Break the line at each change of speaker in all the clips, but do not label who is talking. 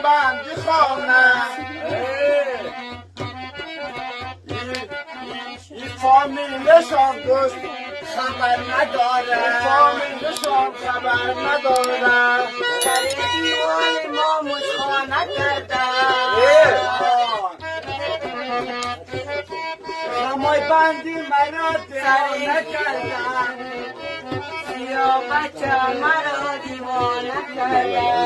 بندی خانه این فامیلشان دوست خبر نداره فامیلشان خبر نداره
در دیوان ما مشخانه کردن
نمای بندی مرا دیوانه کردن
سیاه بچه مرا دیوانه کردن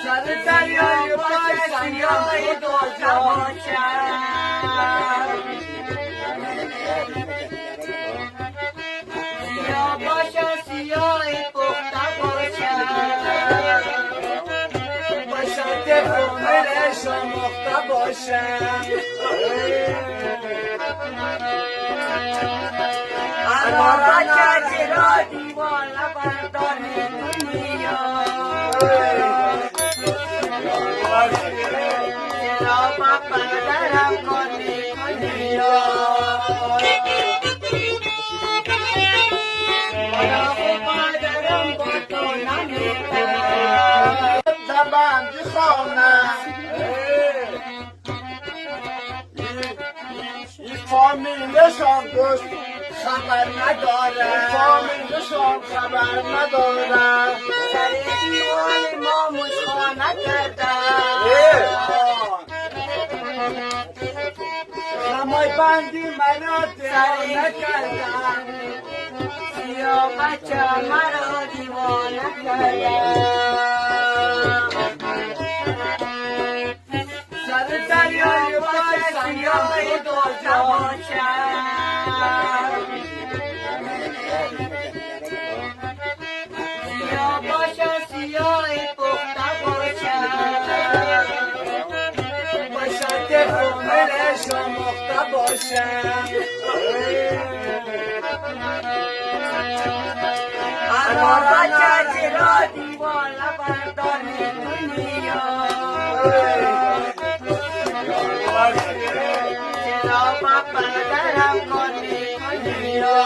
سر دریای باش
سیاه دوزه باشم سیاه باشه سیاه پخته باشم
باشد فامیلش آموخته باشم
اما بچه چرا دیوانه برداره دنیا چرا با پدرم کنی دنیا حالا پدرم با تو نمی‌کنه
بندی خانه این فامیلشان دوست خبر نداره فامیلشان خبر نداره
در دیوان ما مشخانه کردن
نمای بندی مرا دیوانه کردن
سیاه بچه مرا دیوانه کردن
سر دریای باش
سیاه دوزه باشم سیاه باشه سیاه پخته باشم
باشد فامیلش آموخته باشم
اما بچه چرا دیوانه برداره دنیا چرا با پدرم کنی دنیا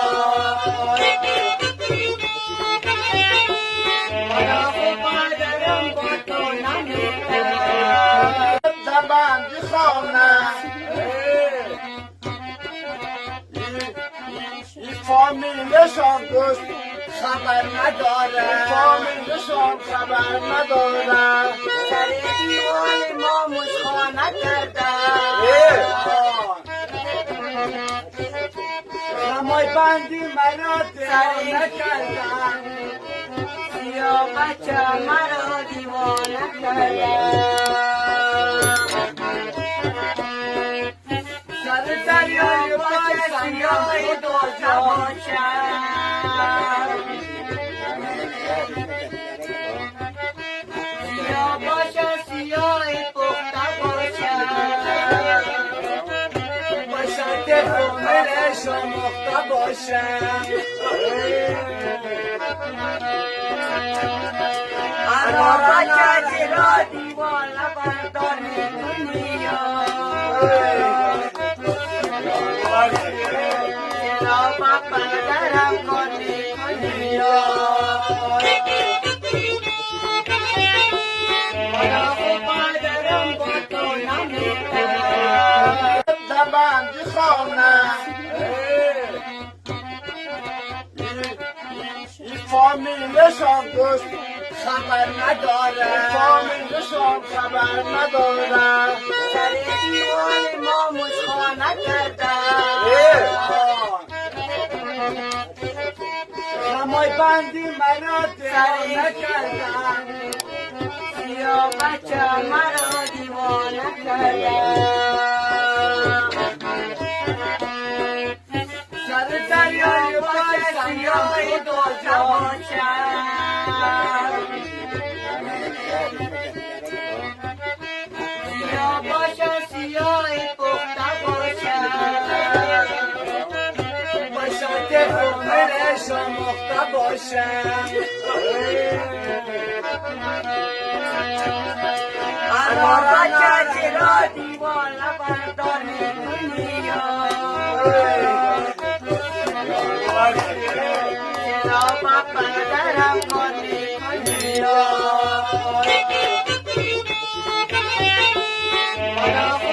حالا پدرم با تو نمی‌کنه
بندی خانه این فامیلشان دوست خبر نداره فامیلشان خبر نداره
در دیوان ما مشخانه کردن
نمای بندی مرا دیوانه کردن
سیاه بچه مرا دیوانه کردن
سر دریای باش
سیاه دوزه باشم سیاه باشه سیاه پخته باشم
باشد فامیلش آموخته باشم
اما بچه چرا دیوانه برداره دنیا چرا با پدرم کنی دنیا حالا پدرم با تو نمی‌کنه
بندی خانه این فامیلشان دوست خبر نداره فامیلشان خبر نداره
در دیوان ما مشخانه کردن
نمای بندی مرا دیوانه کردن
سیاه بچه مرا دیوانه کردن
سر دریای باش
سیاه دوزه باشم سیاه باشه سیاه پخته باشم
باشد فامیلش آموخته باشم
اما بچه چرا دیوانه برداره دنیا چرا با پدرم کنی Para